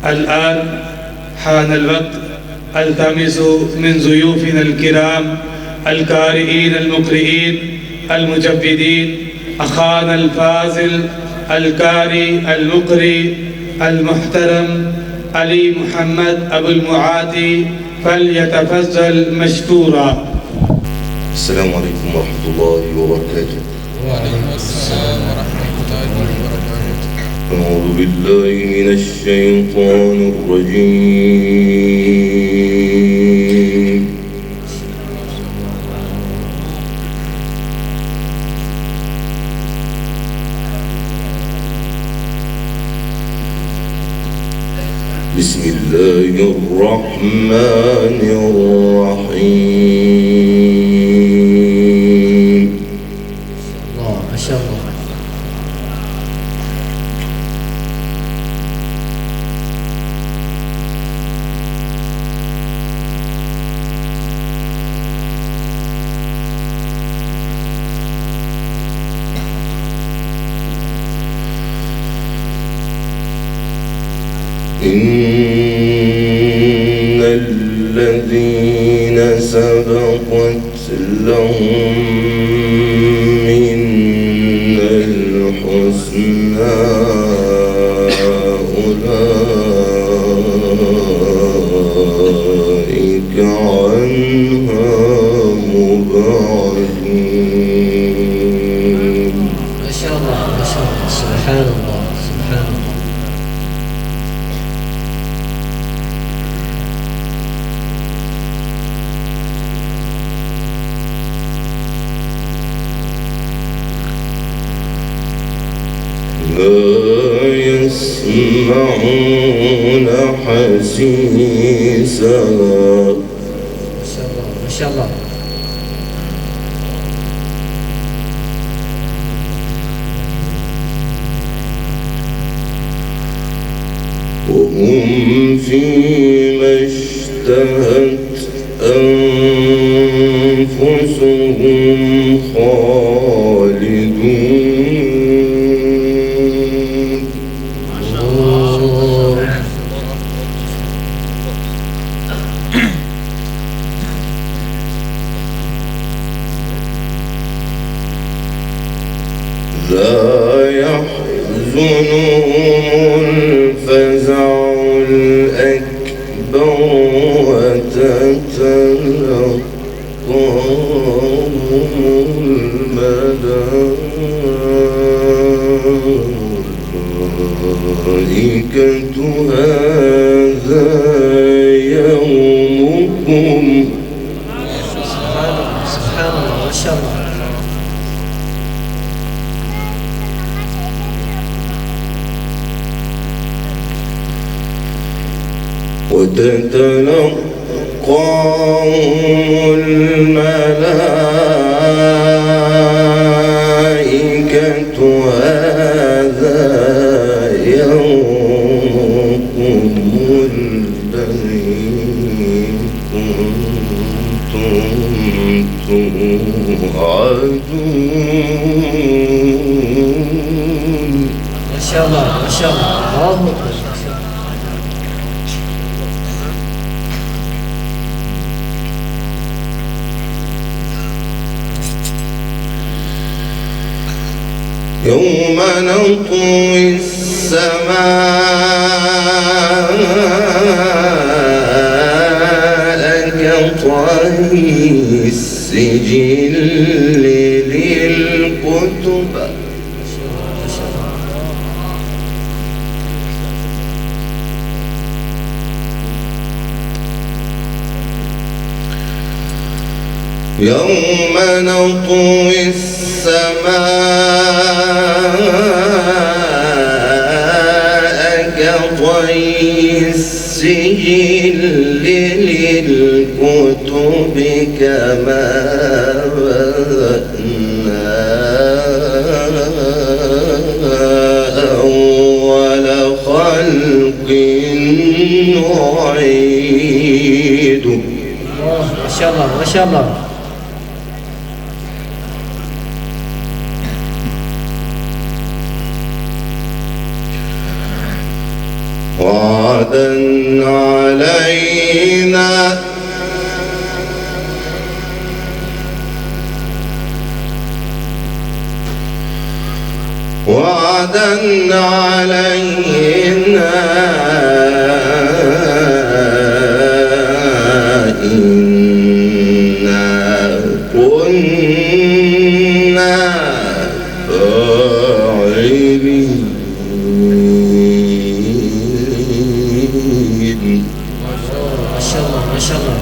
الآن حان الوقت. التمس من ضيوفنا الكرام القارئين المقرئين المجودين أخانا الفاضل القارئ المقرئ المحترم علي محمد أبو المعاطي فليتفضل مشكورا. السلام عليكم ورحمة الله وبركاته. وعليكم السلام ورحمة الله وبركاته. أعوذ بالله من الشيطان الرجيم. بسم الله الرحمن الرحيم. ما شاء الله. إن الذين سبقت لهم منا الحسنى أولئك عنها مبعدون. ما شاء الله ما شاء الله. سبحان الله سبحان الله. لا يسمعون حسيسها. ما شاء الله ما شاء الله. وهم فيما اشتهت أنفسهم خالدون. لا يحزنهم الفزع الأكبر وتتلقاهم الملائكة هذا يومكم. سبحان الله ما شاء الله. وتتلقاهم الملائكة هذا يومكم الذي كنتم توعدون. ما شاء الله ما شاء الله. الله أكبر. يوم نطوي السماء كطي السجل للكتب. يوم نطوي السماء كطي السجل للكتب كما بدأنا أول خلق نعيده. ما شاء الله ما شاء الله. وعدا علينا وعدا علينا إنا كنا فاعلين. ما شاء الله ما شاء الله.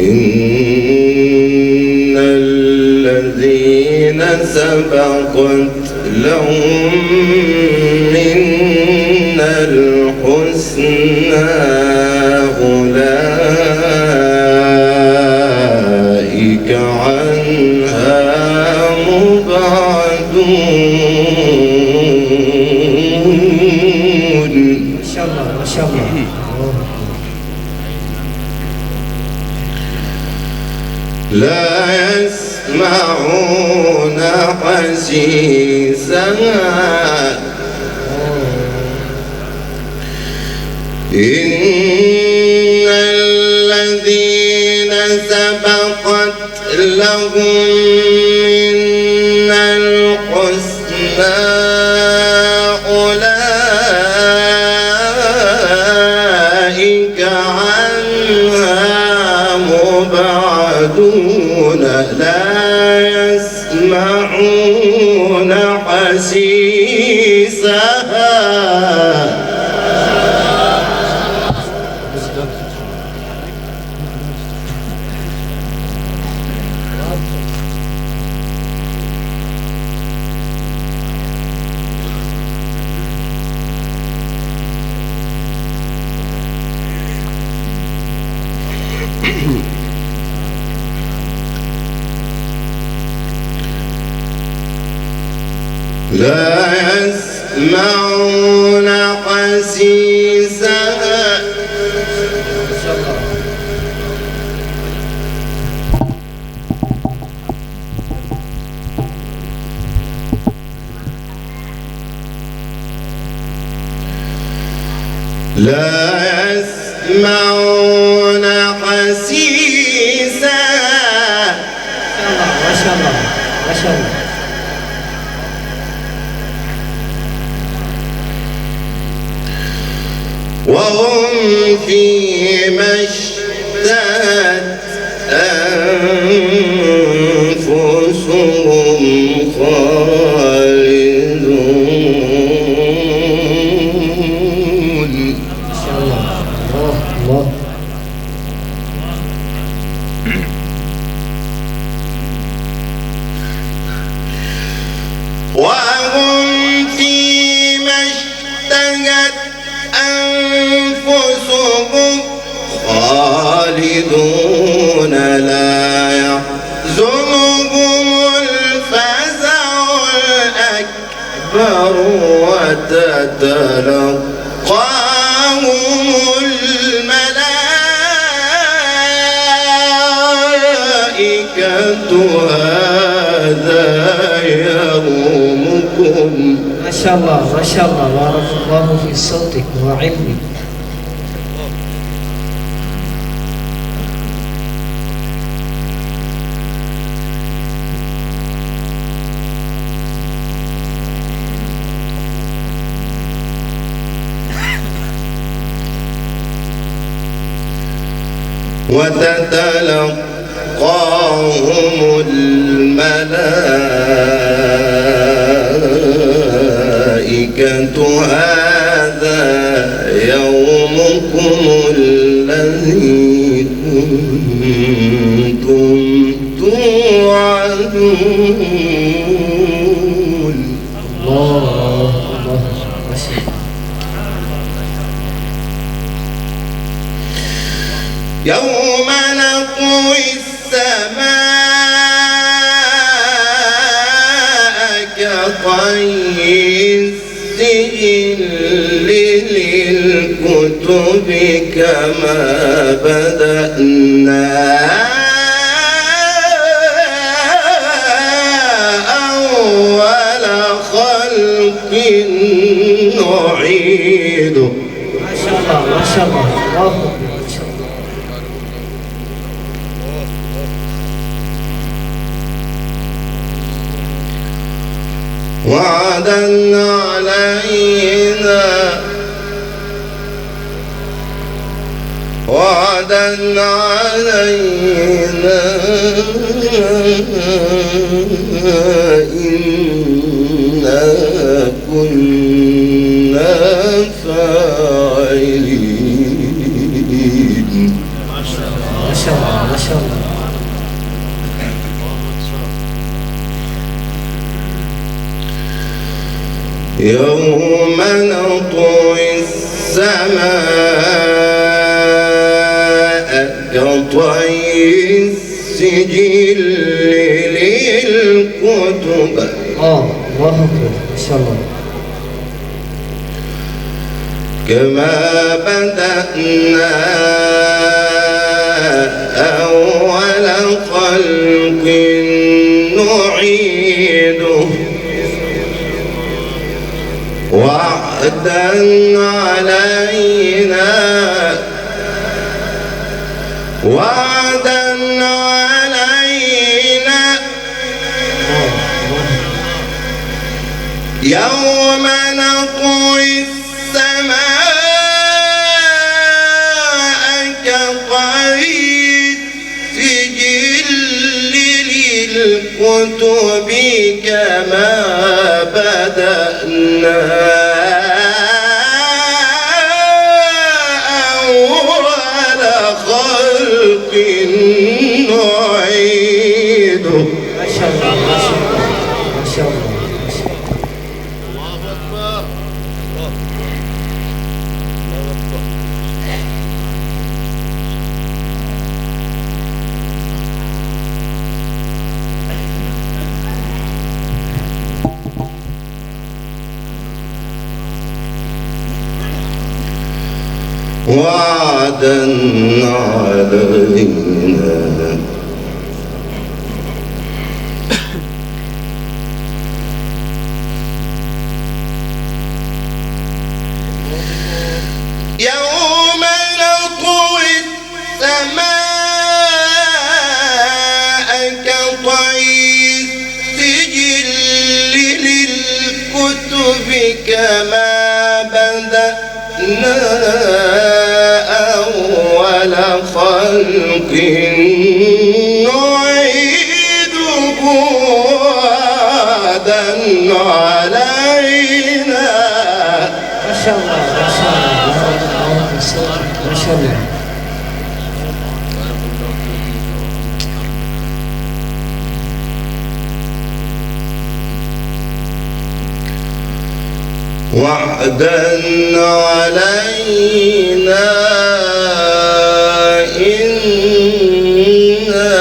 إن الذين سبقت لهم منا الحسنى أولئك عنها مبعدون. ما شاء الله ما شاء الله. لا يسمعون حسيسها إن الذين سبقت لهم منا الحسنى أولئك عنها مبعدون. لا يسمعون حسيسها لا يسمعون حسيسها لا يسمعون حسيسها. ما شاء الله ما شاء الله. وهم فيما اشتهت أنفسهم خالدون. ما شاء الله. الله الله. وهم فيما اشتهت أنفسهم خالدون. لا يحزنهم الفزع الأكبر وتتلقاهم الملائكة هذا يومكم. ما شاء الله ما شاء الله. بارك الله في صوتك وعلمك. وتتلقاهم الملائكة هذا يومكم الذي كنتم توعدون. الله الله. ما شاء الله. يوم نطوي السماء كطي السجل للكتب كما بدأنا أول خلق نعيده. ما شاء الله ما شاء الله، الله أكبر ما شاء الله. وعدا علينا وعدا علينا إنا كنا فاعلين. ما شاء الله ما شاء الله ما شاء الله. يوم نطوي السماء كطي السجل للكتب. الله أكبر ما شاء الله. كما بدأنا أول خلق نعيده. وعدا علينا وعدا علينا يوم نطوي السماء كطي السجل للكتب كما بدأنا أول خلق نعيده. ما شاء الله ما شاء الله ما شاء الله. وعدا علينا يوم نطوي السماء كطي السجل للكتب كما بدأنا أول خلق نعيده. وعدا علينا. ما شاء الله ما شاء الله، بارك الله في صوتك ما شاء الله. وعدا علينا إنا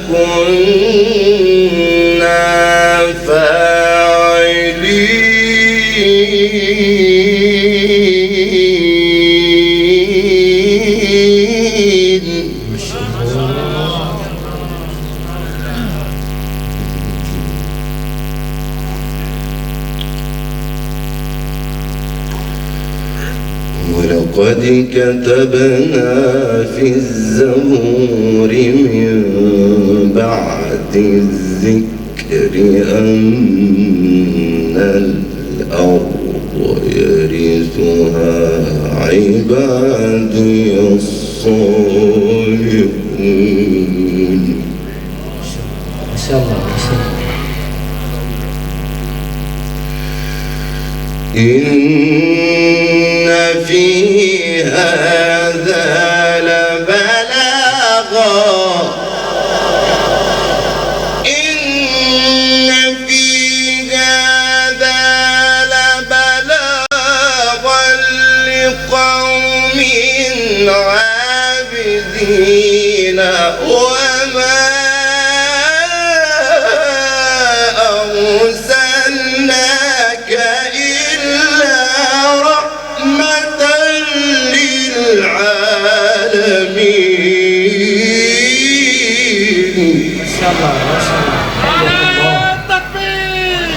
كنا فاعلين. ولقد كتبنا في الزبور من بعد الذكر أن الأرض يرثها عبادي الصالحون. ما شاء الله ما شاء الله. إن في هذا لبلاغا إن في هذا لبلاغا لقوم عابدين وما أرسلناك إلا رحمة للعالمين. ما شاء الله ما شاء الله. حياك الله.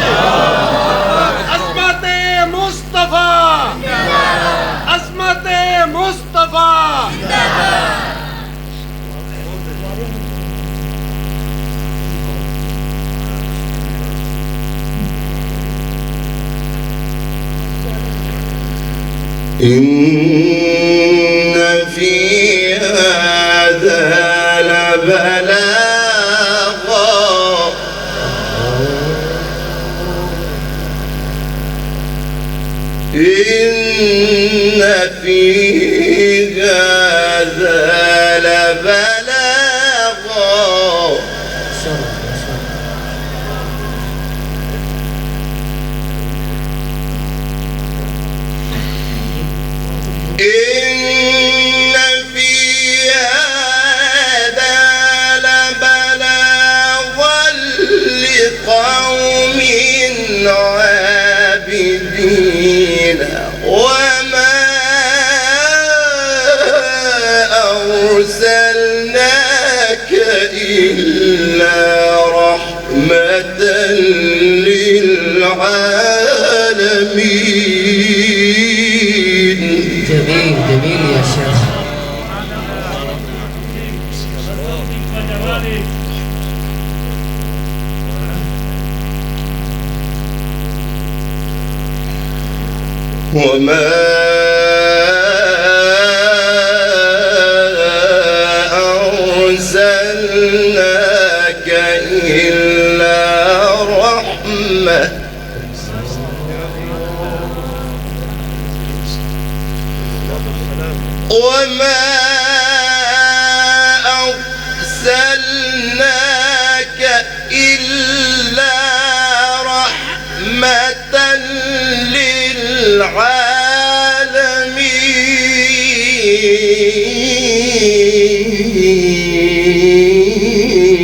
إن في هذا لبلاغا إن في هذا لبلاغا إن في هذا لبلاغا لقوم عابدين وما أرسلناك إلا رحمة للعالمين. جميل جميل يا شيخ. وما أرسلناك إلا رحمة وما أرسلناك إلا رحمة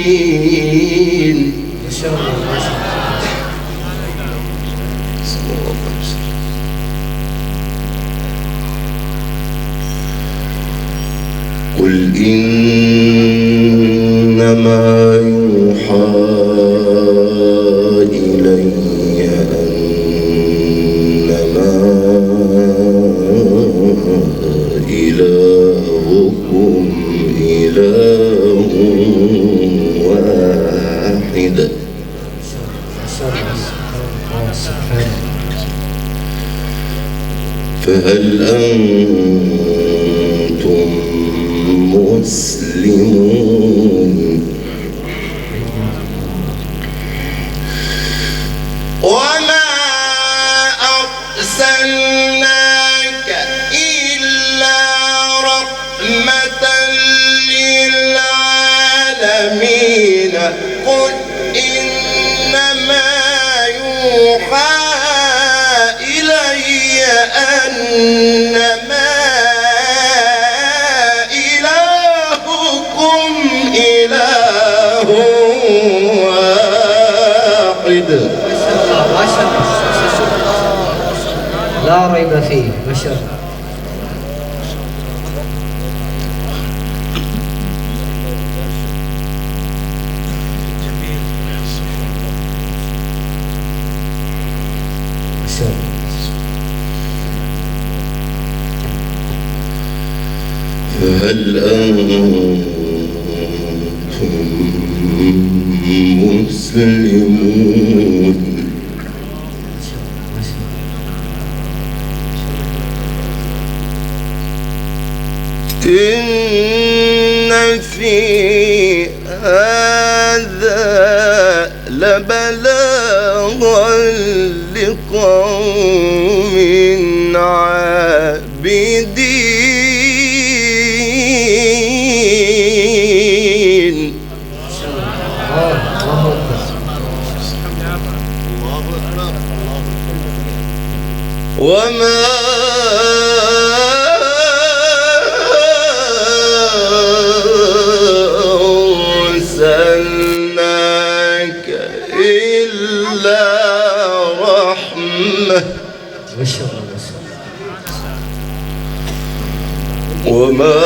للعالمين. ما شاء الله ما شاء الله. قل إنما يوحى إلي أنما إلهكم إله واحد. فهل أنتم مسلمون؟ وما أرسلناك إلا رحمة للعالمين. قل إنما يوحى إلي أنما إلهكم إله واحد. ما شاء الله لا ريب فيه. ما شاء الله. فهل أنتم مسلمون؟ إن في هذا لبلاغا لقوم عابدين. وما أرسلناك إلا رحمة وما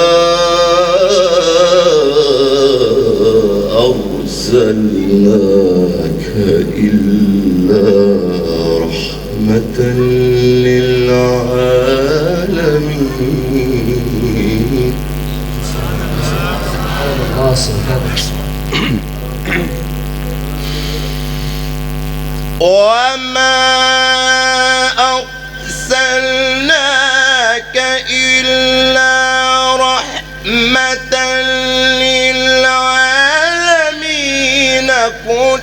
أرسلناك إلا رحمة للعالمين. وما أرسلناك إلا رحمة للعالمين قل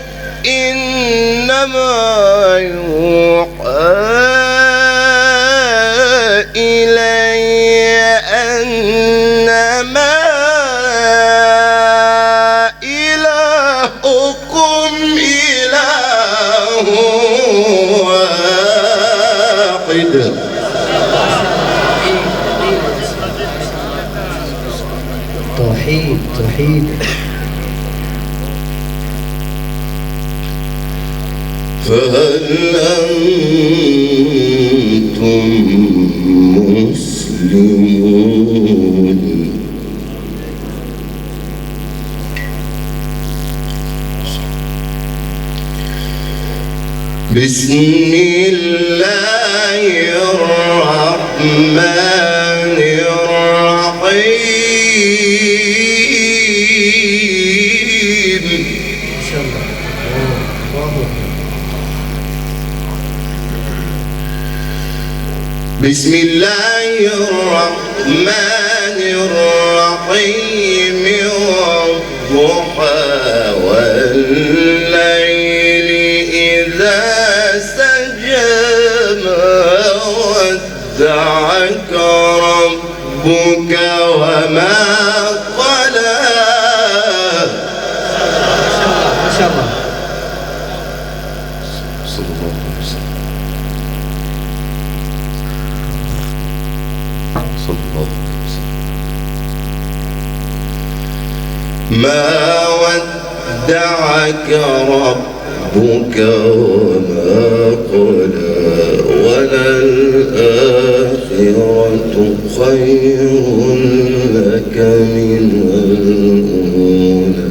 إنما يوحى إلي أنما إلهكم إله واحد. توحيد توحيد. فهل أنتم مسلمون؟ بسم الله الرحمن الرحيم. إن شاء الله. بسم الله الرحمن الرحيم والضحى والليل إذا سجى ما ودعك ربك وما قلى. ما شاء الله. صلى الله عليه وسلم. صلى الله عليه وسلم. ما ودعك ربك وما قلى وللآخرة خير لك من الأولى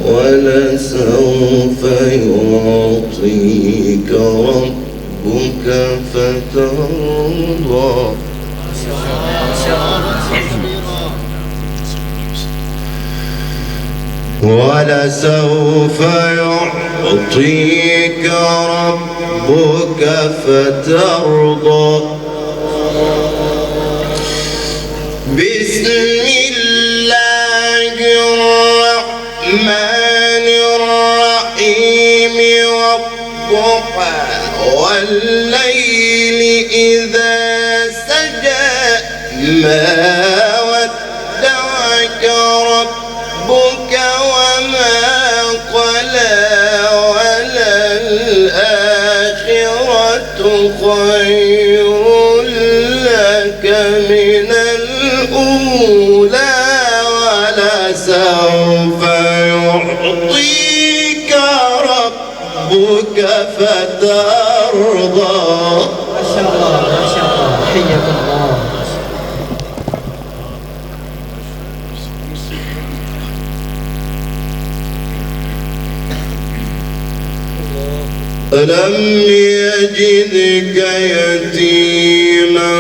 ولسوف يعطيك ربك فترضى. ولسوف يعطيك ربك فترضى. بسم الله الرحمن الرحيم والضحى والليل إذا سجى ما ودعك ربك وما قلى وللآخرة خير لك من الأولى ولسوف يعطيك ربك فترضى. ما شاء الله ما شاء الله. حياك الله. ألم يجدك يتيما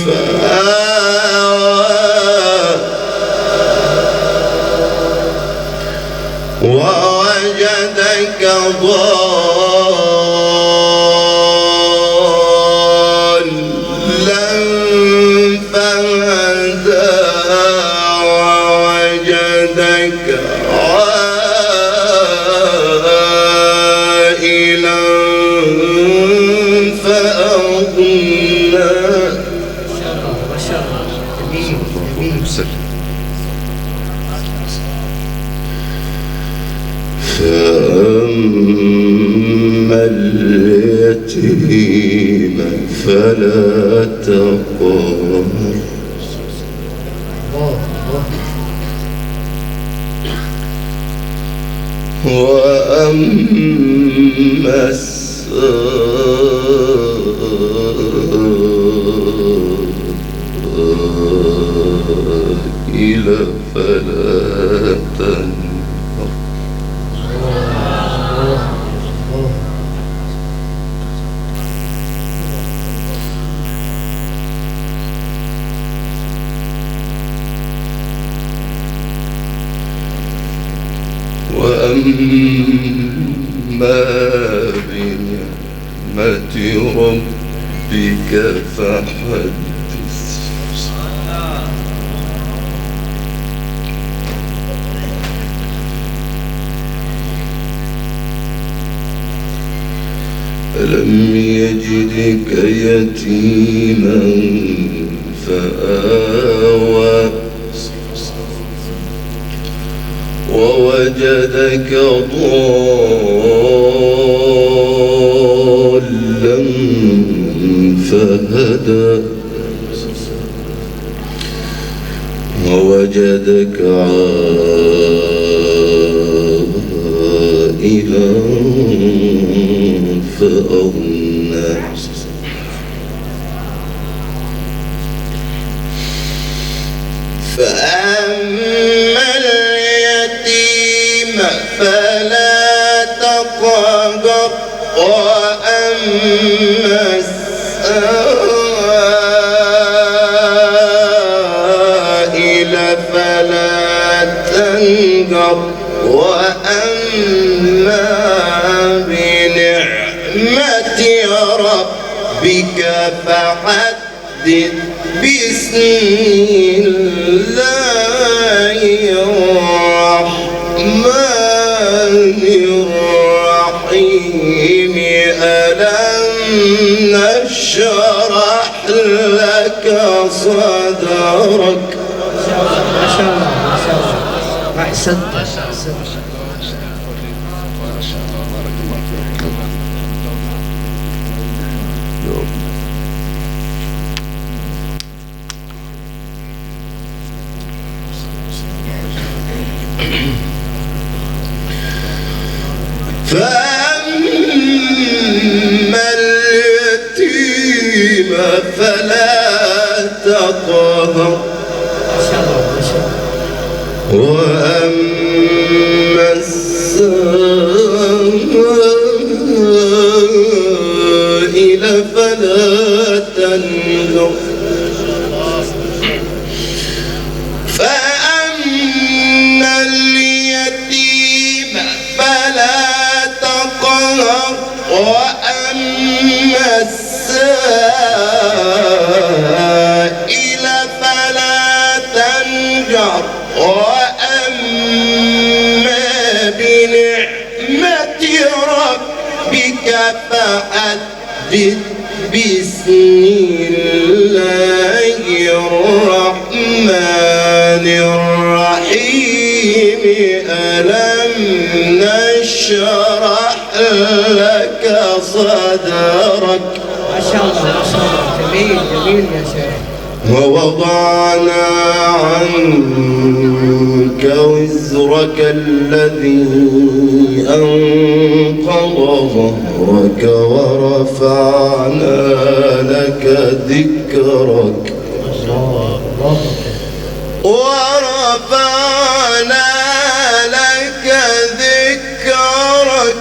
فآوى ووجدك ضالا فهدى ووجدك فأما اليتيم فلا تقهر وأما السائل فلا تنهر. وأما بنعمة ربك فحدث. ألم يجدك يتيما فآوى ووجدك ضالا فهدى ووجدك عائلا فأغنى فأما اليتيم فلا تقهر وأما السائل فلا تنهر وأما بنعمة ربك فحدث بسم الله الرحمن الرحيم ألم نشرح لك صدرك. ما شاء الله ما شاء الله ما شاء الله أحسنت أحسنت. فأما اليتيم فلا تقهر وأما السائل فلا تنهر فأما اليتيم فلا تقهر وأما السائل فلا تنجر وأما بنعمة ربك فحدث بسم الله الرحمن الرحيم ألم نشرح لك صدرك. ما شاء الله ما شاء الله جميل جميل يا شيخ. ووضعنا عنك وزرك الذي أنقض ظهرك ورفعنا لك ذكرك ورفعنا لك ذكرك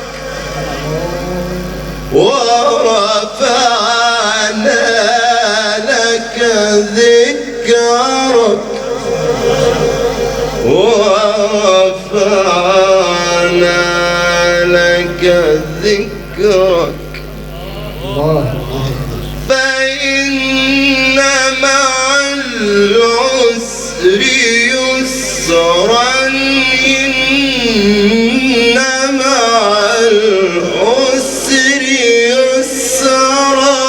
ورفعنا لك ذكرك ورفعنا لك ذكرك فإن مع العسر يسرا إن مع العسر يسرا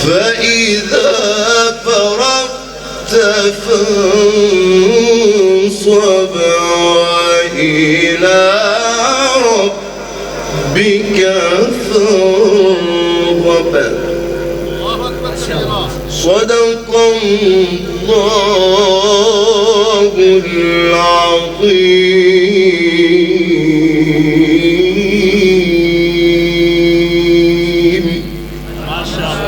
فإذا فرغت فانصب وإلى ربك فارغب. صدق الله العظيم.